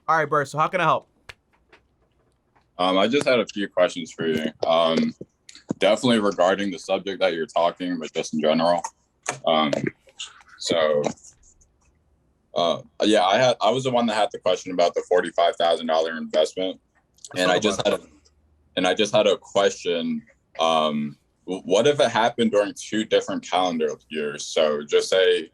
All right, Bert. So how can I help? I just had a few questions for you. Definitely regarding the subject that you're talking, but just in general. Um, so, yeah, I was the one that had the question about the $45,000 investment, Let's and talk I about just it. had a question. What if it happened during two different calendar years? So, just say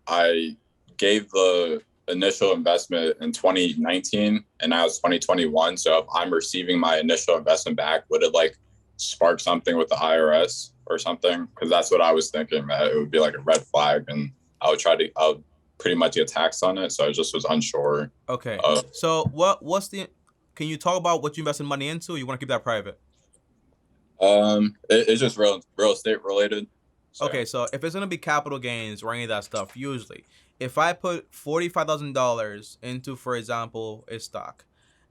I gave the initial investment in 2019 and now it's 2021. So if I'm receiving my initial investment back, would it like spark something with the IRS or something? Because that's what I was thinking, that it would be like a red flag and I'll pretty much get taxed on it. So I just was unsure Okay. of, So what's the? Can you talk about what you invested money into? Or you want to keep that private? it's just real estate related. So, Okay. So if it's gonna be capital gains or any of that stuff, usually, if I put $45,000 into, for example, a stock,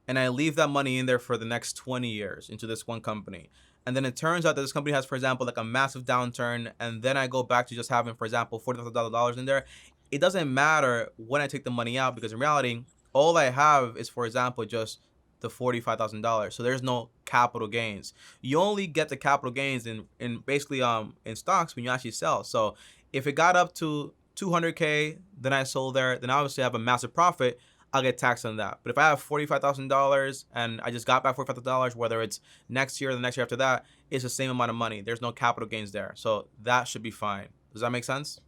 and I leave that money in there for the next 20 years into this one company, and then it turns out that this company has, for example, like a massive downturn, and then I go back to just having, for example, $40,000 in there, it doesn't matter when I take the money out because in reality, all I have is, for example, just the $45,000. So there's no capital gains. You only get the capital gains in basically in stocks when you actually sell. So if it got up to 200K, then I sold there, then obviously I have a massive profit. I'll get taxed on that. But if I have $45,000 and I just got back $45,000, whether it's next year or the next year after that, it's the same amount of money. There's no capital gains there. So that should be fine. Does that make sense?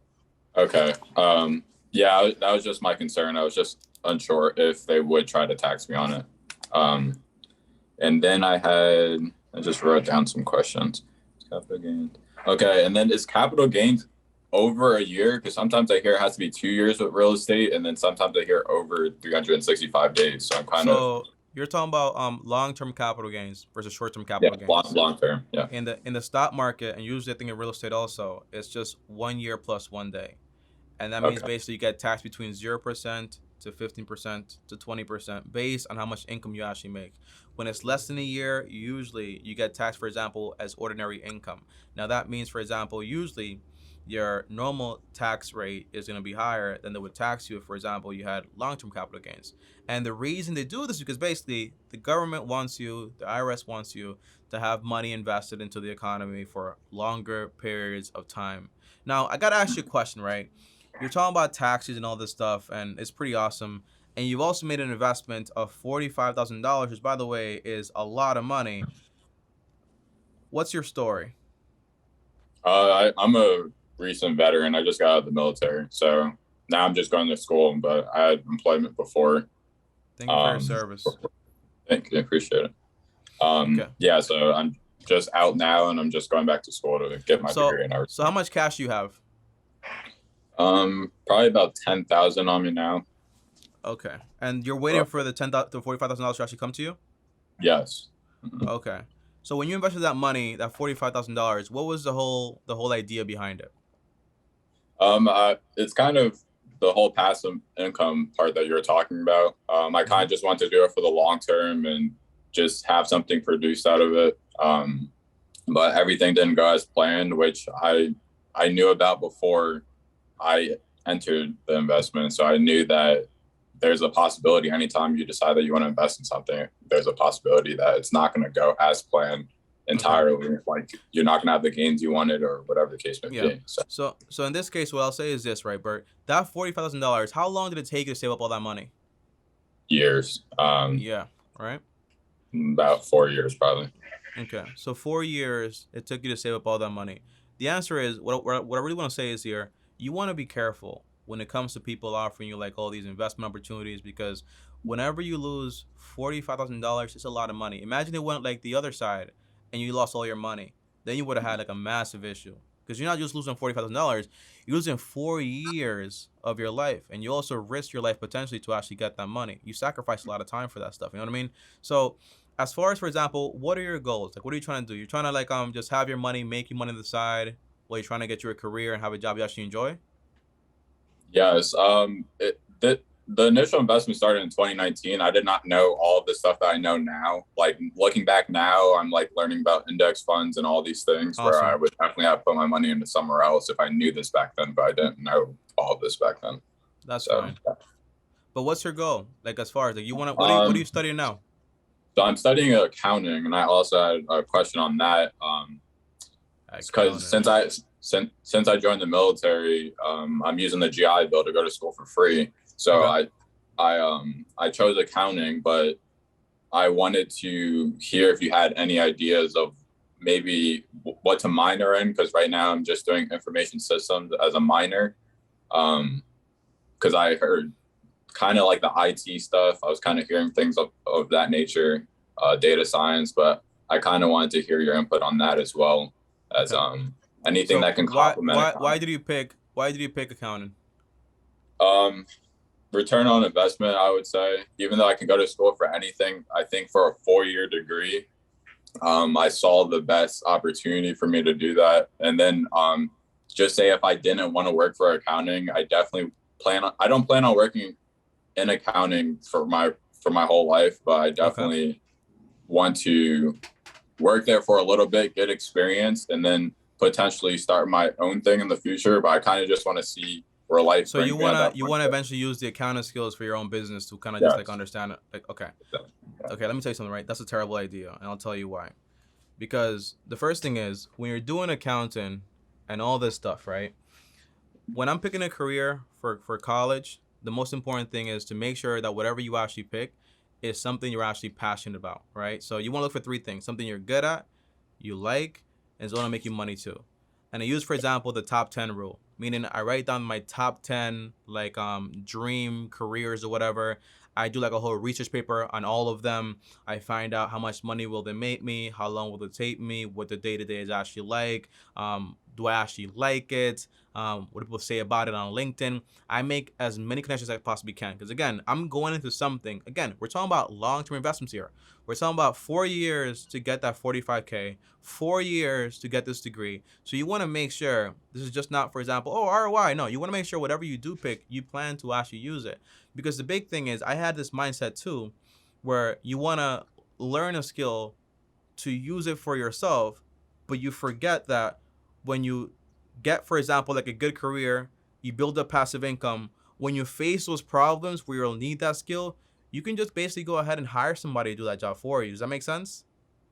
okay. Yeah, that was just my concern. I was just unsure if they would try to tax me on it. Um, And then I just wrote down some questions. Capital gains. Okay, and then is capital gains over a year? Because sometimes I hear it has to be 2 years with real estate, and then sometimes I hear over 365 days. So I'm kind of, So you're talking about long-term capital gains versus short-term yeah, capital long, gains. long term. Yeah. In the stock market, and usually I think in real estate also, it's just 1 year plus 1 day. And that means Okay. basically you get taxed between 0% to 15% to 20% based on how much income you actually make. When it's less than a year, usually you get taxed, for example, as ordinary income. Now that means, for example, usually your normal tax rate is going to be higher than they would tax you if, for example, you had long-term capital gains. And the reason they do this is because basically the government wants you, the IRS wants you to have money invested into the economy for longer periods of time. Now, I got to ask you a question, right? You're talking about taxes and all this stuff, and it's pretty awesome. And you've also made an investment of $45,000, which, by the way, is a lot of money. What's your story? I'm a recent veteran. I just got out of the military, so now I'm just going to school. But I had employment before. Thank you for your Um, service. Thank you, appreciate it. Okay. Yeah, so I'm just out now, and I'm just going back to school to get my So, degree and so how everything. much cash do you have? Probably about 10,000 on me now. Okay. And you're waiting But for the $45,000 to actually come to you? yes. Mhm. Okay. So when you invested that money, that $45,000, what was the whole idea behind it? It's kind of the whole passive income part that you're talking about. I kind Mm-hmm. of just want to do it for the long term and just have something produced out of it. But everything didn't go as planned, which I knew about before I entered the investment. So I knew that there's a possibility anytime you decide that you want to invest in something, there's a possibility that it's not going to go as planned Okay. entirely. Like you're not going to have the gains you wanted or whatever the case may Yeah. be. So So in this case, what I'll say is this, right, Bert? That $45,000, how long did it take you to save up all that money? years, Yeah. Right. about 4 years probably. Okay. So 4 years it took you to save up all that money. The answer is what I really want to say is here. You want to be careful when it comes to people offering you like all these investment opportunities because whenever you lose $45,000, it's a lot of money. Imagine it went like the other side, and you lost all your money. Then you would have had like a massive issue because you're not just losing $45,000. You're losing 4 years of your life, and you also risk your life potentially to actually get that money. You sacrifice a lot of time for that stuff. You know what I mean? So as far as, for example, what are your goals? Like, what are you trying to do? You're trying to like just have your money, make you money on the side, while you're trying to get you a career and have a job you actually enjoy. Yes. The initial investment started in 2019. I did not know all of the stuff that I know now. Like looking back now, I'm like learning about index funds and all these things where I Awesome. would definitely have put my money into somewhere else if I knew this back then, but I didn't know all of this back then. That's So fine. But what's your goal? Like as far as like you want to, what are you Um, studying now? so I'm studying accounting, and I also had a question on that. Because Accounting. since I joined the military, I'm using the GI Bill to go to school for free. So Okay. I chose accounting, but I wanted to hear if you had any ideas of maybe what to minor in, because right now I'm just doing information systems as a minor. Because I heard kind of like the IT stuff. I was kind of hearing things of that nature, data science, but I kind of wanted to hear your input on that as well as Okay. anything So that can complement why accounting. did you pick accounting? Um, Return on investment, I would say, even though I can go to school for anything, I think for a 4 year degree, I saw the best opportunity for me to do that. And then just say if I didn't want to work for accounting, I don't plan on working in accounting for my whole life, but I Okay. definitely want to work there for a little bit, get experience, and then potentially start my own thing in the future. But I kind of just want to see where life So you brings me at wanna that you point. wanna eventually use the accounting skills for your own business to kind of just like Yes. understand it. Like okay, Yeah. okay. Let me tell you something. Right, that's a terrible idea, and I'll tell you why. Because the first thing is when you're doing accounting and all this stuff, right? When I'm picking a career for college, the most important thing is to make sure that whatever you actually pick is something you're actually passionate about, right? So you want to look for three things: something you're good at, you like, and it's going to make you money too. And I use, for example, the top 10 rule, meaning I write down my top 10 like dream careers or whatever. I do like a whole research paper on all of them. I find out how much money will they make me, how long will it take me, what the day to day is actually like, do I actually like it, what do people say about it on LinkedIn. I make as many connections as I possibly can because again, I'm going into something. Again, we're talking about long-term investments here. We're talking about 4 years to get that 45K, 4 years to get this degree. So you want to make sure this is just not, for example, oh, ROI. No, you want to make sure whatever you do pick, you plan to actually use it. Because the big thing is, I had this mindset too, where you want to learn a skill to use it for yourself, but you forget that when you get, for example, like a good career, you build up passive income. When you face those problems where you'll need that skill, you can just basically go ahead and hire somebody to do that job for you. Does that make sense?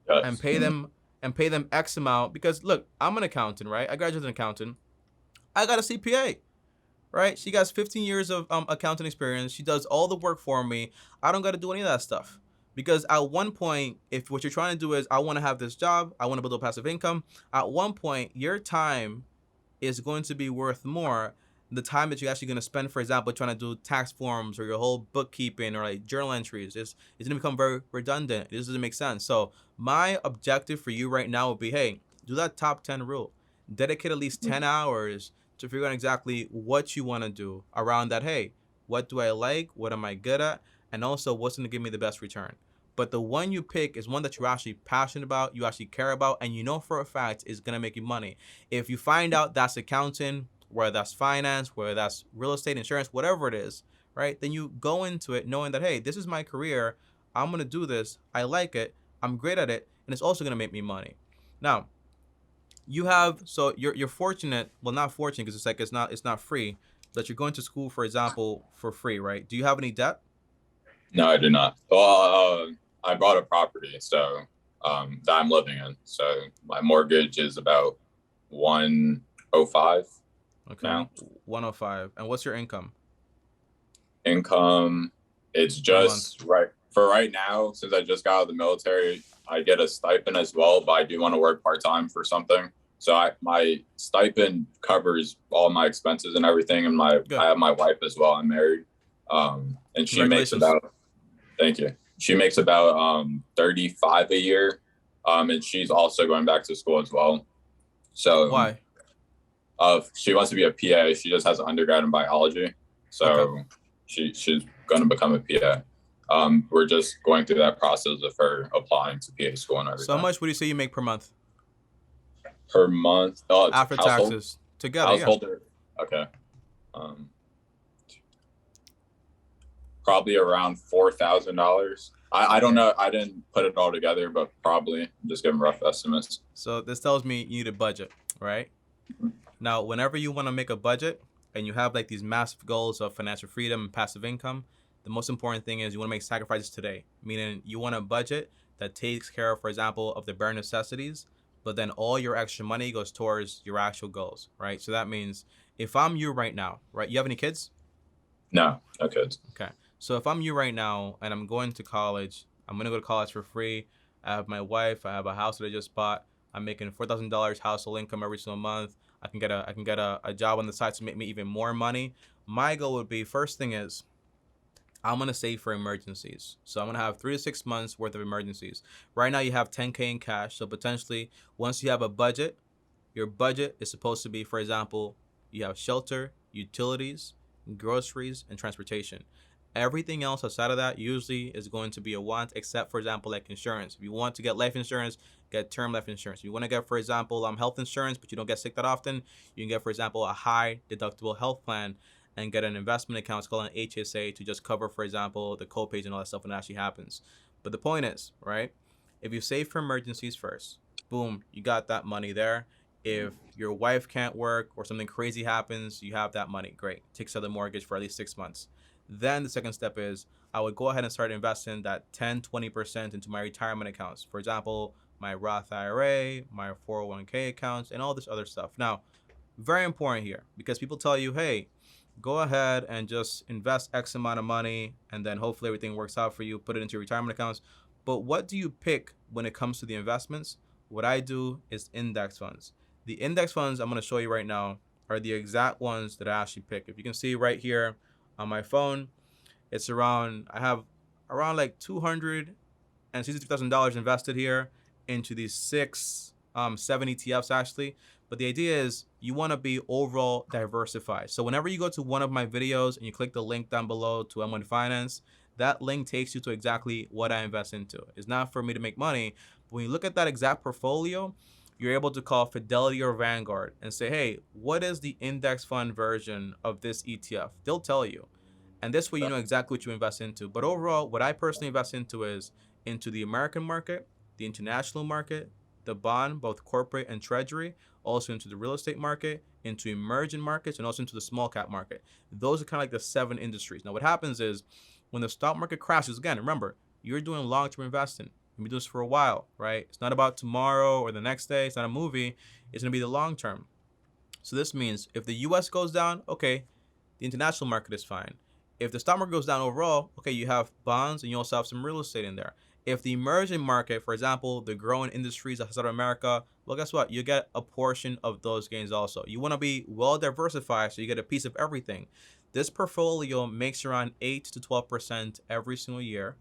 And Yes. pay them X amount because look, I'm an accountant, right? I graduated as an accountant. I got a CPA, right? She got 15 years of accounting experience. She does all the work for me. I don't got to do any of that stuff. Because at one point, if what you're trying to do is, I want to have this job, I want to build a passive income, at one point, your time is going to be worth more the time that you're actually going to spend, for example, trying to do tax forms or your whole bookkeeping or like journal entries. It's going to become very redundant. This doesn't make sense. So my objective for you right now would be, hey, do that top 10 rule. Dedicate at least 10 hours to figure out exactly what you want to do around that. Hey, what do I like? What am I good at? And also, what's going to give me the best return? But the one you pick is one that you're actually passionate about, you actually care about, and you know for a fact is going to make you money. If you find out that's accounting, whether that's finance, whether that's real estate, insurance, whatever it is, right? Then you go into it knowing that, hey, this is my career. I'm going to do this. I like it. I'm great at it. And it's also going to make me money. Now, you have, so you're fortunate, well, not fortunate because it's like it's not free, that you're going to school, for example, for free, right? Do you have any debt? No, I did not. Well, I bought a property, so that I'm living in. So my mortgage is about 105 Okay. now. 105. And what's your income Income, it's per month? just right for right now, since I just got out of the military, I get a stipend as well, but I do want to work part-time for something. So my stipend covers all my expenses and everything, and I Good. have my wife as well. I'm married. And she makes Congratulations. about, thank you. She makes about 35 a year. And she's also going back to school as well. So Why? she wants to be a PA. She just has an undergrad in biology. Okay. So she's going to become a PA. We're just going through that process of her applying to PA school and So how everything. much would you say you make per month Per month, it's after taxes together? Yeah. householder. Okay. Um, Probably around $4,000. I don't Okay. know. I didn't put it all together, but probably I'm just giving rough estimates. So this tells me you need a budget, right? Now, whenever you want to make a budget and you have like these massive goals of financial freedom and passive income, the most important thing is you want to make sacrifices today, meaning you want a budget that takes care of, for example, of the bare necessities, but then all your extra money goes towards your actual goals, right? So that means if I'm you right now, right? You have any kids? No, no kids. Okay. So if I'm you right now and I'm going to college, I'm gonna go to college for free. I have my wife. I have a house that I just bought. I'm making $4,000 household income every single month. I can get a job on the side to make me even more money. My goal would be, first thing is, I'm gonna save for emergencies. So I'm gonna have 3 to 6 months worth of emergencies. Right now you have 10K in cash. So potentially, once you have a budget, your budget is supposed to be, for example, you have shelter, utilities, groceries, and transportation. Everything else outside of that usually is going to be a want, except, for example, like insurance. If you want to get life insurance, get term life insurance. If you want to get, for example, health insurance, but you don't get sick that often, you can get, for example, a high deductible health plan and get an investment account. It's called an HSA to just cover, for example, the co-pays and all that stuff when it actually happens. But the point is, right, if you save for emergencies first, boom, you got that money there. If your wife can't work or something crazy happens, you have that money. Great. Takes out the mortgage for at least 6 months. Then the second step is I would go ahead and start investing that 10-20% into my retirement accounts. For example, my Roth IRA, my 401k accounts, and all this other stuff. Now, very important here, because people tell you, hey, go ahead and just invest X amount of money and then hopefully everything works out for you, put it into your retirement accounts. But what do you pick when it comes to the investments? What I do is index funds. The index funds I'm going to show you right now are the exact ones that I actually pick. If you can see right here on my phone, I have around like $263,000 invested here into these 7 ETFs actually. But the idea is you want to be overall diversified. So whenever you go to one of my videos and you click the link down below to M1 Finance, that link takes you to exactly what I invest into. It's not for me to make money, but when you look at that exact portfolio, you're able to call Fidelity or Vanguard and say, hey, what is the index fund version of this ETF? They'll tell you. And this way you know exactly what you invest into. But overall, what I personally invest into is into the American market, the international market, the bond, both corporate and treasury, also into the real estate market, into emerging markets, and also into the small cap market. Those are kind of like the 7 industries. Now, what happens is when the stock market crashes, again, remember, you're doing long-term investing. You'll be doing this for a while, right? It's not about tomorrow or the next day. It's not a movie. It's going to be the long term. So this means if the US goes down, okay, the international market is fine. If the stock market goes down overall, okay, you have bonds and you also have some real estate in there. If the emerging market, for example, the growing industries outside of America, well, guess what? You get a portion of those gains also. You want to be well diversified so you get a piece of everything. This portfolio makes around 8 to 12% every single year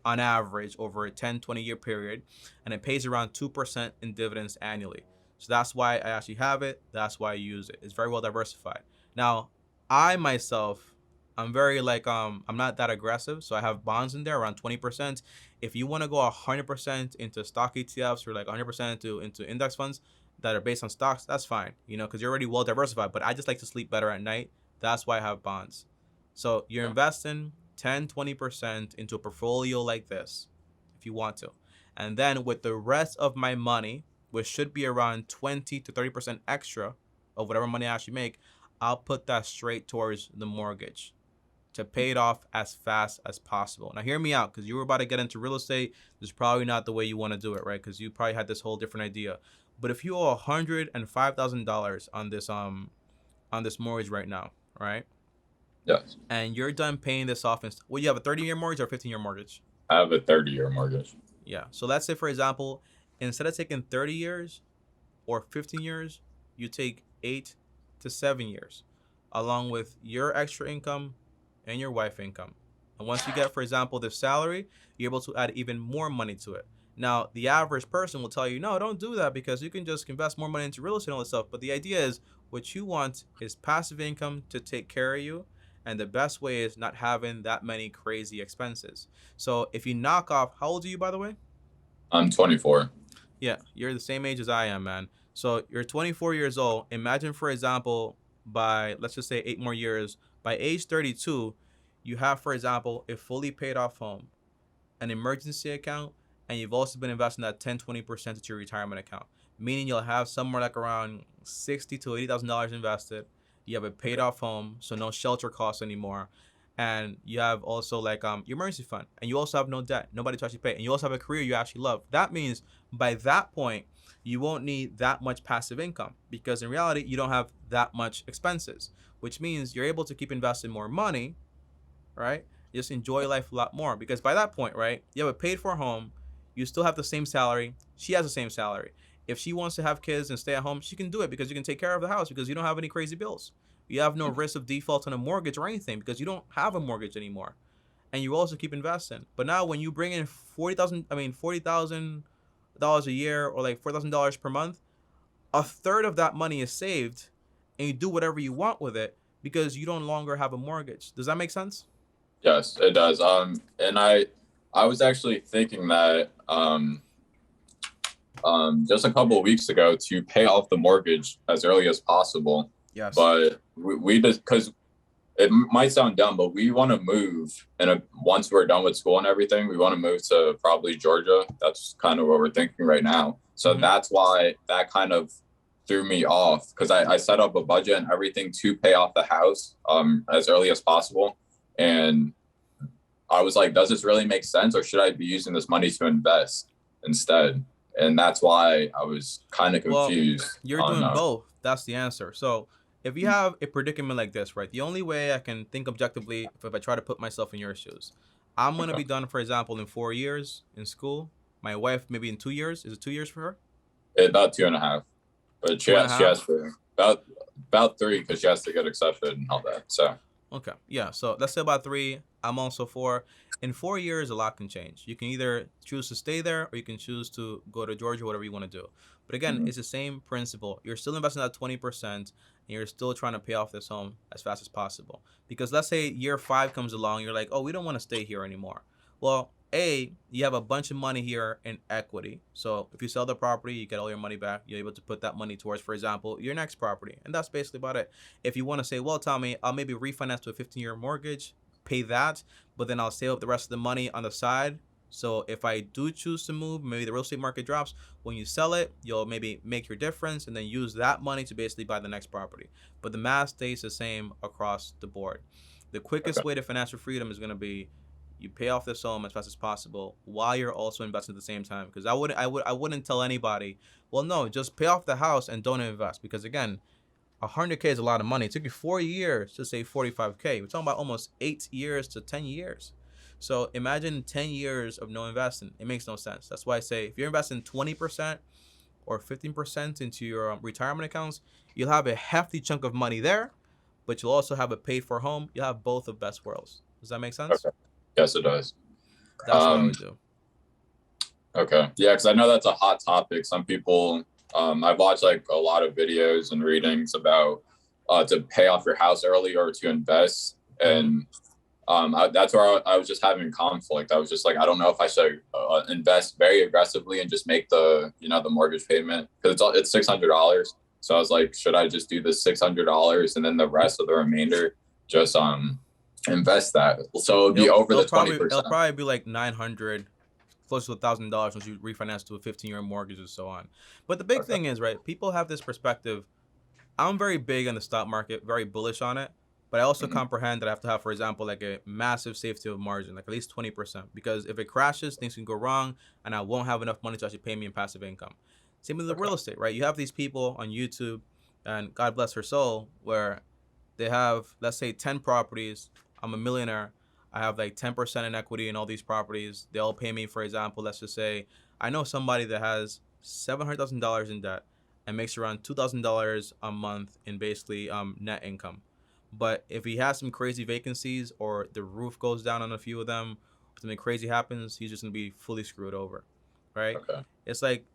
on average over a 10-20 year period, and it pays around 2% in dividends annually. So that's why I actually have it. That's why I use it. It's very well diversified. Now, I myself, I'm very I'm not that aggressive, so I have bonds in there around 20%. If you want to go 100% into stock ETFs or like 100% into index funds that are based on stocks, that's fine, because you're already well diversified. But I just like to sleep better at night. That's why I have bonds. So you're investing 10-20% into a portfolio like this if you want to, and then with the rest of my money, which should be around 20 to 30% extra of whatever money I actually make, I'll put that straight towards the mortgage to pay it off as fast as possible. Now hear me out, because you were about to get into real estate. This is probably not the way you want to do it, right? Because you probably had this whole different idea. But if you owe $105,000 on this mortgage right now, right? Yes. And you're done paying this off. Well, you have a 30-year mortgage or a 15-year mortgage? I have a 30-year mortgage. Yeah. So let's say, for example, instead of taking 30 years or 15 years, you take 8 to 7 years, along with your extra income and your wife income. And once you get, for example, this salary, you're able to add even more money to it. Now, the average person will tell you, no, don't do that, because you can just invest more money into real estate and all this stuff. But the idea is what you want is passive income to take care of you. And the best way is not having that many crazy expenses. So if you knock off, how old are you, by the way? I'm 24. Yeah, you're the same age as I am, man. So you're 24 years old. Imagine, for example, by, let's just say 8 more years, by age 32, you have, for example, a fully paid off home, an emergency account, and you've also been investing that 10-20% into your retirement account, meaning you'll have somewhere like around $60,000 to $80,000 invested. You have a paid off home, so no shelter costs anymore. and you have also like your emergency fund, and you also have no debt, nobody to actually pay, and you also have a career you actually love. That means by that point you won't need that much passive income, because in reality you don't have that much expenses, which means you're able to keep investing more money, right? Just enjoy life a lot more, because by that point, right, you have a paid for home, you still have the same salary, she has the same salary. If she wants to have kids and stay at home, she can do it, because you can take care of the house, because you don't have any crazy bills. You have no risk of default on a mortgage or anything, because you don't have a mortgage anymore, and you also keep investing. But now when you bring in $40,000 a year, or like $4,000 per month, a third of that money is saved, and you do whatever you want with it because you don't longer have a mortgage. Does that make sense? Yes, it does. And I was actually thinking that just a couple of weeks ago to pay off the mortgage as early as possible. Yes. But we just, because it might sound dumb, but we want to move, and once we're done with school and everything, we want to move to probably Georgia. That's kind of what we're thinking right now. So that's why that kind of threw me off, because I set up a budget and everything to pay off the house as early as possible. And I was like, does this really make sense, or should I be using this money to invest instead? And that's why I was kind of Well, confused you're on doing both. That's the answer. So if you have a predicament like this, right, the only way I can think objectively, if I try to put myself in your shoes, I'm going to okay. be done, for example, in 4 years in school. My wife, maybe in 2 years. Is it 2 years for her? About 2.5, but Two and a she half? has to about 3, because she has to get accepted and all that. So Okay. Yeah. So let's say about 3. I'm also 4. In 4 years, a lot can change. You can either choose to stay there, or you can choose to go to Georgia, whatever you want to do. But again, mhm. it's the same principle. You're still investing that 20%, and you're still trying to pay off this home as fast as possible. Because let's say year 5 comes along, you're like, oh, we don't want to stay here anymore. Well, you have a bunch of money here in equity. So if you sell the property, you get all your money back. You're able to put that money towards, for example, your next property. And that's basically about it. If you want to say, well, Tommy, I'll maybe refinance to a 15-year mortgage, pay that, but then I'll save up the rest of the money on the side. So if I do choose to move, maybe the real estate market drops. When you sell it, you'll maybe make your difference and then use that money to basically buy the next property. But the math stays the same across the board. The quickest Okay. way to financial freedom is going to be you pay off this home as fast as possible while you're also investing at the same time. Because I wouldn't tell anybody, well, no, just pay off the house and don't invest. Because again, 100K is a lot of money. It took you 4 years to save 45K. We're talking about almost 8 years to 10 years. So imagine 10 years of no investing. It makes no sense. That's why I say if you're investing 20% or 15% into your retirement accounts, you'll have a hefty chunk of money there, but you'll also have a paid for home. You'll have both of best worlds. Does that make sense? Okay. Yes, it does. That's what I Um, would do. okay. Yeah, because I know that's a hot topic. Some people, I've watched like a lot of videos and readings about to pay off your house early or to invest. Mm-hmm. And that's where I was just having conflict. I was just like, I don't know if I should invest very aggressively and just make the mortgage payment, because it's $600. So I was like, should I just do the $600 and then the rest of the remainder just invest that? So it would be over It'll the probably 20%. it'll probably be like 900, close to $1,000 once you refinance to a 15-year mortgage and so on. But the big Okay. thing is, right, people have this perspective. I'm very big on the stock market, very bullish on it, but I also Mhm. comprehend that I have to have, for example, like a massive safety of margin, like at least 20%, because if it crashes, things can go wrong, and I won't have enough money to actually pay me in passive income. Same with the Okay. real estate, right? You have these people on YouTube, and God bless her soul, where they have, let's say, 10 properties. I'm a millionaire. I have like 10% in equity in all these properties. They all pay me, for example, let's just say I know somebody that has $700,000 in debt and makes around $2,000 a month in basically net income. But if he has some crazy vacancies, or the roof goes down on a few of them, something crazy happens, he's just gonna be fully screwed over, right? Okay. It's like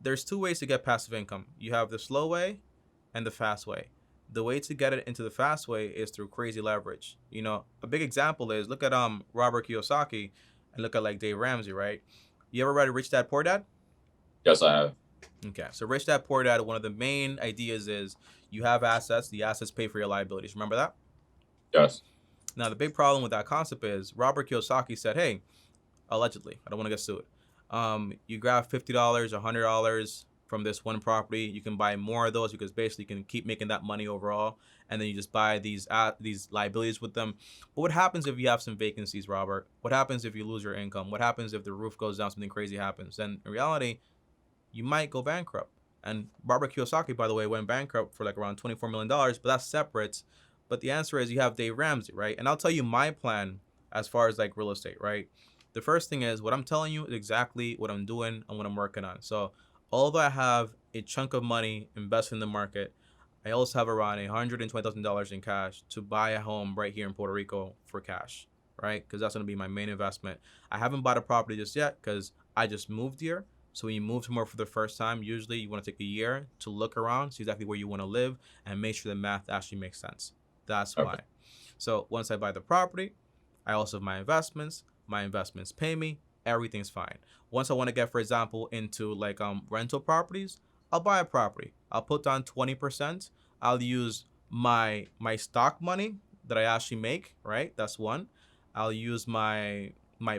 there's 2 ways to get passive income. You have the slow way and the fast way. The way to get it into the fast way is through crazy leverage. A big example is look at Robert Kiyosaki and look at like Dave Ramsey, right? You ever read Rich Dad Poor Dad? Yes, I have. Okay, so Rich Dad Poor Dad, one of the main ideas is you have assets, the assets pay for your liabilities. Remember that? Yes. Now, the big problem with that concept is Robert Kiyosaki said, hey, allegedly, I don't want to get sued. You grab $50, $100 from this one property. You can buy more of those because basically you can keep making that money overall, and then you just buy these liabilities with them. But what happens if you have some vacancies, Robert? What happens if you lose your income? What happens if the roof goes down, something crazy happens? Then in reality, you might go bankrupt. And Robert Kiyosaki, by the way, went bankrupt for like around $24 million, but that's separate. But the answer is you have Dave Ramsey, right? And I'll tell you my plan as far as like real estate, right? The first thing is what I'm telling you is exactly what I'm doing and what I'm working on. So although I have a chunk of money invested in the market, I also have around $120,000 in cash to buy a home right here in Puerto Rico for cash, right? Because that's going to be my main investment. I haven't bought a property just yet because I just moved here. So when you move somewhere for the first time, usually you want to take a year to look around, see exactly where you want to live, and make sure the math actually makes sense. That's why. So once I buy the property, I also have my investments. My investments pay me. Everything's fine. Once I want to get, for example, into like rental properties, I'll buy a property. I'll put down 20%. I'll use my stock money that I actually make, right? That's one. I'll use my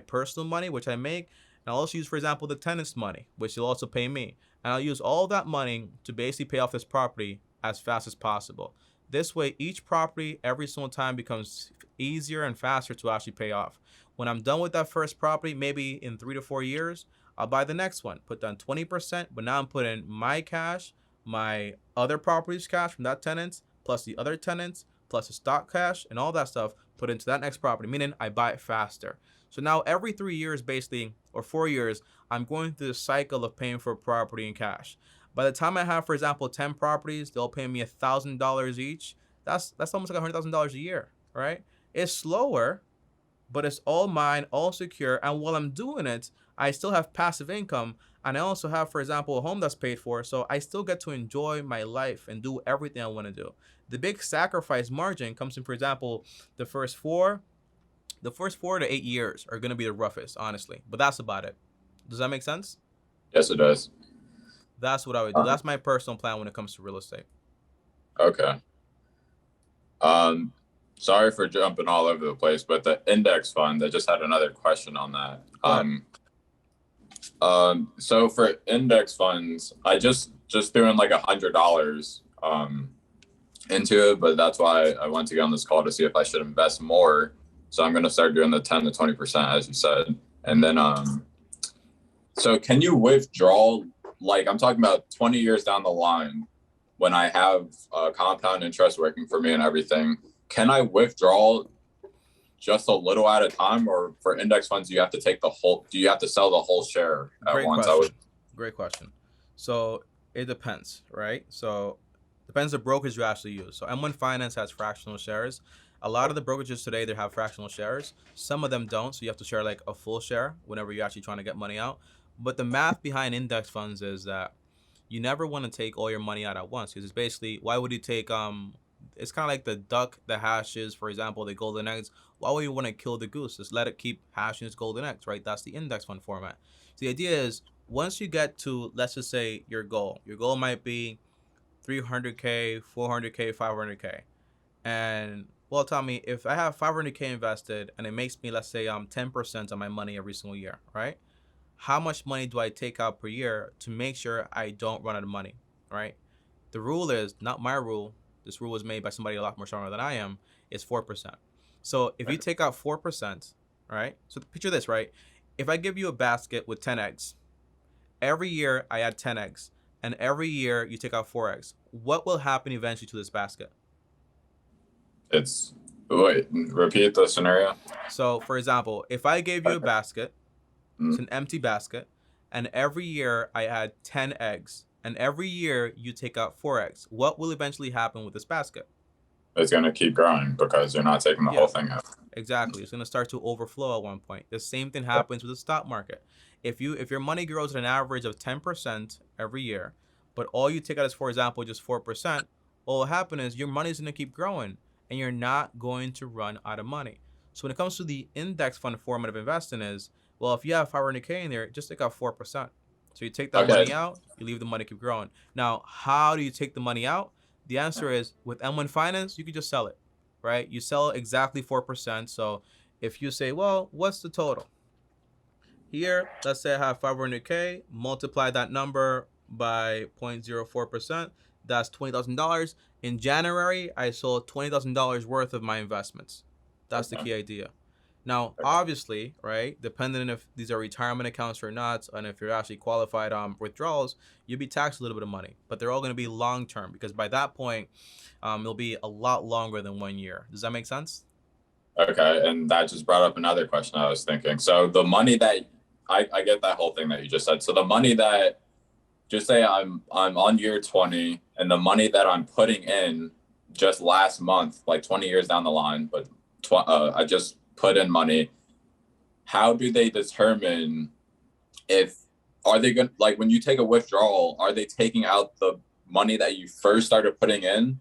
personal money, which I make. And I'll also use, for example, the tenant's money, which will also pay me. And I'll use all that money to basically pay off this property as fast as possible. This way, each property every single time becomes easier and faster to actually pay off. When I'm done with that first property, maybe in 3 to 4 years, I'll buy the next one, put down 20%, but now I'm putting my cash, my other property's cash from that tenant, plus the other tenants, plus the stock cash and all that stuff, put into that next property, meaning I buy it faster. So now every 3 years, basically, or 4 years, I'm going through the cycle of paying for a property in cash. By the time I have, for example, 10 properties, they'll pay me $1,000 each. That's almost like $100,000 a year, right? It's slower, but it's all mine, all secure. And while I'm doing it, I still have passive income. And I also have, for example, a home that's paid for. So I still get to enjoy my life and do everything I want to do. The big sacrifice margin comes in, for example, the first 4 to 8 years are going to be the roughest, honestly. But that's about it. Does that make sense? Yes, it does. That's what I would do. That's my personal plan when it comes to real estate. Okay. Sorry for jumping all over the place, but the index fund, I just had another question on that. So for index funds, I just doing like $100 into it, but that's why I want to get on this call to see if I should invest more. So I'm going to start doing the 10 to 20%, as you said. And then, so can you withdraw, like I'm talking about 20 years down the line, when I have compound interest working for me and everything, can I withdraw just a little at a time, or for index funds, do you have to sell the whole share at once? Great question. So it depends, right? So depends the brokerage you actually use. So M1 Finance has fractional shares. A lot of the brokerages today, they have fractional shares. Some of them don't, so you have to share like a full share whenever you're actually trying to get money out. But the math behind index funds is that you never want to take all your money out at once, because it's basically, why would you take it's kind of like the duck that hashes, for example, the golden eggs. Why would you want to kill the goose? Just let it keep hashing its golden eggs, right? That's the index fund format. So the idea is, once you get to, let's just say your goal might be 300K, 400K, 500K. And well, tell me, if I have 500K invested and it makes me, let's say 10% of my money every single year, right? How much money do I take out per year to make sure I don't run out of money, right? The rule is not my rule. This rule was made by somebody a lot more stronger than I am. Is 4%. So if you take out 4%, right? So picture this, right? If I give you a basket with 10 eggs, every year I add 10 eggs, and every year you take out 4 eggs, what will happen eventually to this basket? Repeat the scenario. So for example, if I gave you a basket, it's an empty basket, and every year I add 10 eggs, and every year you take out 4 eggs, what will eventually happen with this basket? It's going to keep growing because you're not taking the whole thing out. Exactly. It's going to start to overflow at one point. The same thing happens with the stock market. If your money grows at an average of 10% every year, but all you take out is, for example, just 4%, what will happen is your money is going to keep growing and you're not going to run out of money. So when it comes to the index fund format of investing is, well, if you have 500K in there, just take out 4%. So you take that money out, you leave the money keep growing. Now, how do you take the money out? The answer is, with M1 Finance, you can just sell it, right? You sell exactly 4%. So if you say, well, what's the total? Here, let's say I have 500K, multiply that number by 0.04%. That's $20,000. In January, I sold $20,000 worth of my investments. That's the key idea. Now, obviously, right, depending if these are retirement accounts or not, and if you're actually qualified on withdrawals, you'll be taxed a little bit of money. But they're all going to be long term, because by that point, it'll be a lot longer than 1 year. Does that make sense? Okay, and that just brought up another question I was thinking. So the money that I get that whole thing that you just said. So the money that, just say I'm on year 20, and the money that I'm putting in just last month, like 20 years down the line, but I just put in money. How do they determine if, are they going to, like, when you take a withdrawal, are they taking out the money that you first started putting in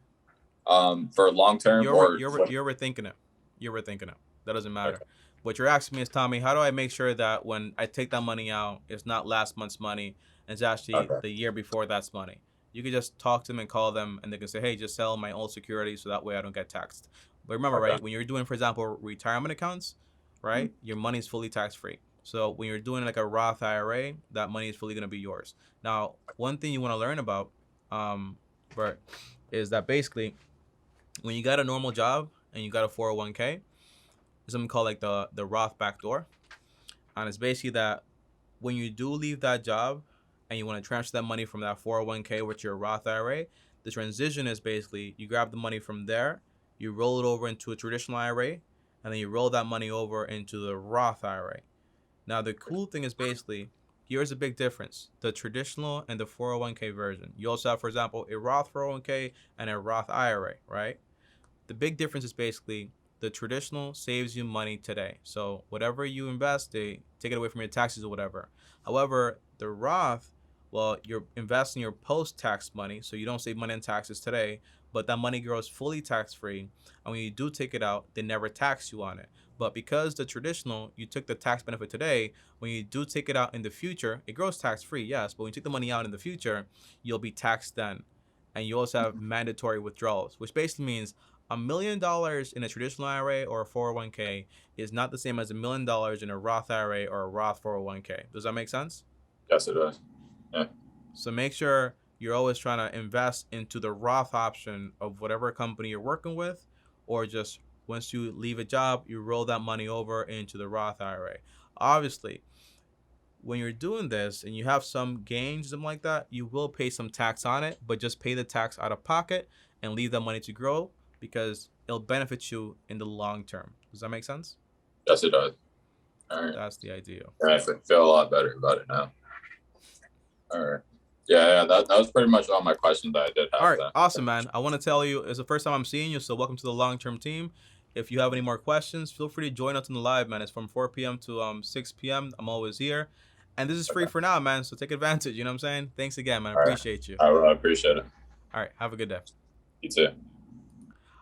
for long term? You're overthinking it. You're overthinking it. That doesn't matter. Okay. What you're asking me is, Tommy, how do I make sure that when I take that money out, it's not last month's money, and it's actually the year before that's money? You can just talk to them and call them, and they can say, hey, just sell my old security so that way I don't get taxed. But remember, right, when you're doing, for example, retirement accounts, right, your money is fully tax-free. So when you're doing like a Roth IRA, that money is fully going to be yours. Now, one thing you want to learn about, Bert, is that basically when you got a normal job and you got a 401k, there's something called like the Roth backdoor. And it's basically that when you do leave that job and you want to transfer that money from that 401k with your Roth IRA, the transition is basically you grab the money from there, you roll it over into a traditional IRA, and then you roll that money over into the Roth IRA. Now, the cool thing is basically, here's a big difference. The traditional and the 401k version. You also have, for example, a Roth 401k and a Roth IRA, right? The big difference is basically the traditional saves you money today. So whatever you invest, they take it away from your taxes or whatever. However, the Roth, well, you're investing your post-tax money, so you don't save money in taxes today, but that money grows fully tax-free. And when you do take it out, they never tax you on it. But because the traditional, you took the tax benefit today, when you do take it out in the future, it grows tax-free, yes, but when you take the money out in the future, you'll be taxed then. And you also have mandatory withdrawals, which basically means $1 million in a traditional IRA or a 401k is not the same as $1 million in a Roth IRA or a Roth 401k. Does that make sense? Yes, it does. Yeah. So make sure you're always trying to invest into the Roth option of whatever company you're working with, or just once you leave a job, you roll that money over into the Roth IRA. Obviously, when you're doing this and you have some gains, something like that, you will pay some tax on it, but just pay the tax out of pocket and leave that money to grow, because it'll benefit you in the long term. Does that make sense? Yes, it does. All right. That's the idea. I feel a lot better about it now. All right. Yeah, that was pretty much all my questions that I did have. All right, awesome, man. I want to tell you, it's the first time I'm seeing you, so welcome to the long-term team. If you have any more questions, feel free to join us in the live, man. It's from 4 p.m. to 6 p.m. I'm always here. And this is free for now, man, so take advantage. You know what I'm saying? Thanks again, man. I appreciate you. I appreciate it. All right, have a good day. You too.